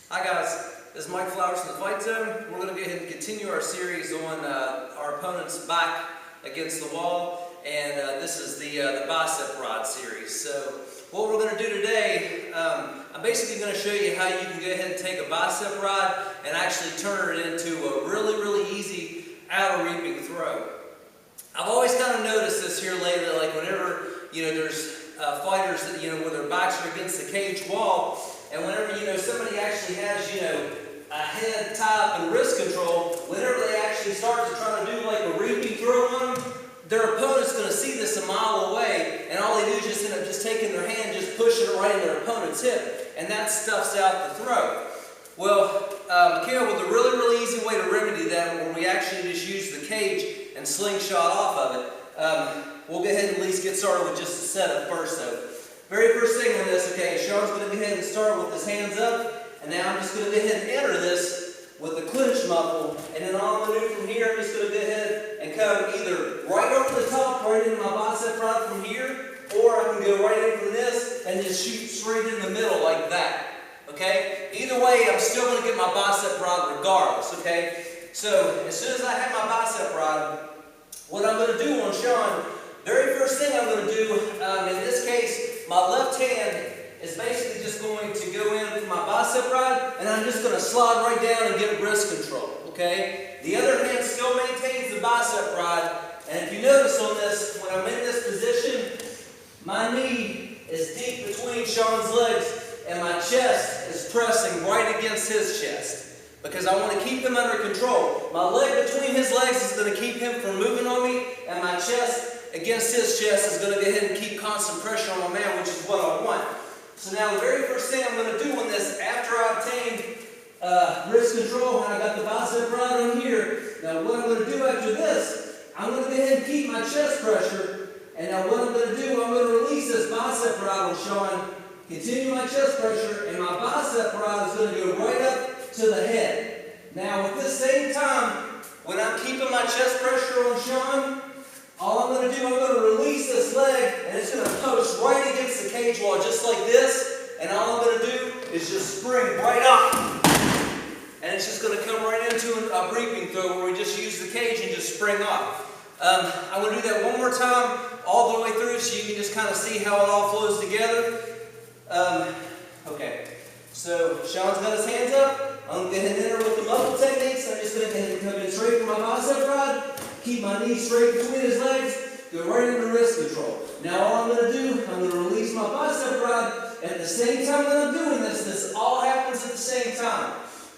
Hi guys, this is Mike Flowers from the Fight Zone. We're going to go ahead and continue our series on our opponent's back against the wall, and this is the bicep rod series. So what we're going to do today, I'm basically going to show you how you can go ahead and take a bicep rod and actually turn it into a really easy outer reaping throw. I've always kind of noticed this here lately, like whenever there's fighters that where their backs are against the cage wall, and whenever somebody actually has a head, top, and wrist control, whenever they actually start to try to do like a reaping throw on them, their opponent's going to see this a mile away, and all they do is just end up just taking their hand, just pushing it right in their opponent's hip, and that stuffs out the throw. Well, came up with a really easy way to remedy that, where we actually just use the cage and slingshot off of it. We'll go ahead and at least get started with just the setup first though. Very first thing on this, okay, Sean's going to go ahead and start with his hands up, and now I'm just going to go ahead and enter this with the clinch muffle, and then all I'm going to do from here, I'm just going to go ahead and come either right over the top, right into my bicep rod from here, or I can go right in from this and just shoot straight in the middle like that, okay? Either way, I'm still going to get my bicep rod regardless, okay? So, as soon as I have my bicep rod, what I'm going to do on Sean, very first thing I'm going to do, in this case, my left hand is basically just going to go in for my bicep rod, and I'm just going to slide right down and get wrist control, okay? The other hand still maintains the bicep rod, and if you notice on this, when I'm in this position, my knee is deep between Sean's legs, and my chest is pressing right against his chest, because I want to keep him under control. My leg between his legs is going to keep him from moving on me, and my chest against his chest is going to go ahead and keep constant pressure on my man, which is what I want. So now the very first thing I'm going to do on this, after I obtained wrist control and I got the bicep rod on here, now what I'm going to do after this, I'm going to go ahead and keep my chest pressure, and now what I'm going to do, I'm going to release this bicep rod on Sean, continue my chest pressure, and my bicep rod is going to go right up to the head. Now at the same time, when I'm keeping my chest pressure on Sean, all I'm going to do, I'm going to release this leg, and it's going to post right against the cage wall, just like this. And all I'm going to do is just spring right up. And it's just going to come right into a reaping throw where we just use the cage and just spring off. I'm going to do that one more time, all the way through, so you can just kind of see how it all flows together. Okay, so Sean's got his hands up. I'm going to go ahead and enter with the muffle techniques. I'm just going to go ahead and come in straight for my bicep rod. Keep my knees straight between his legs, go right into wrist control. Now all I'm going to do, I'm going to release my bicep rod. At the same time that I'm doing this, this all happens at the same time.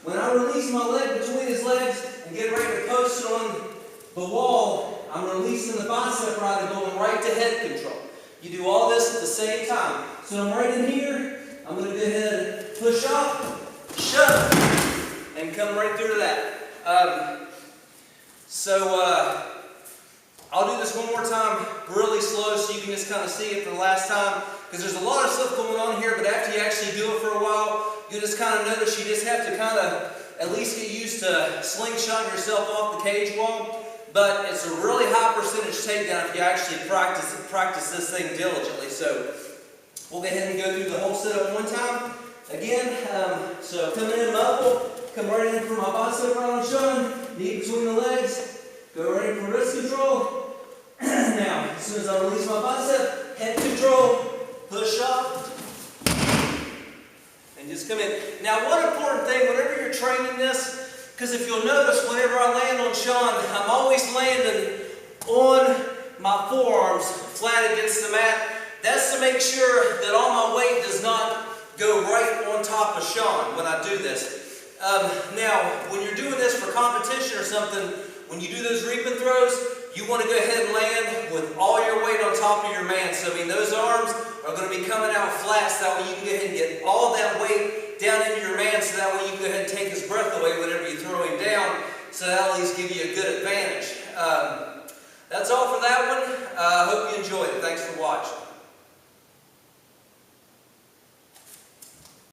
When I release my leg between his legs and get ready to post it on the wall, I'm releasing the bicep rod and going right to head control. You do all this at the same time. So I'm right in here, I'm going to go ahead and push off, shove, and come right through to that. I'll do this one more time really slow so you can just kind of see it for the last time, because there's a lot of stuff going on here, but after you actually do it for a while, you just kind of notice you just have to kind of at least get used to slingshotting yourself off the cage wall. But it's a really high percentage takedown if you actually practice this thing diligently. So we'll go ahead and go through the whole setup one time. Again, so coming in muffle, come right in for my bicep rod on Sean, knee between the legs, go right in for wrist control. Now, as soon as I release my bicep, head control, push up, and just come in. Now, one important thing, whenever you're training this, because if you'll notice, whenever I land on Sean, I'm always landing on my forearms flat against the mat. That's to make sure that all my weight does not go right on top of Sean when I do this. Now, when you're doing this for competition or something, when you do those reaping throws, you want to go ahead and land with all your weight on top of your man. So, those arms are going to be coming out flat, so that way you can go ahead and get all that weight down into your man, so that way you can go ahead and take his breath away whenever you throw him down, so that'll at least give you a good advantage. That's all for that one. I hope you enjoyed it. Thanks for watching.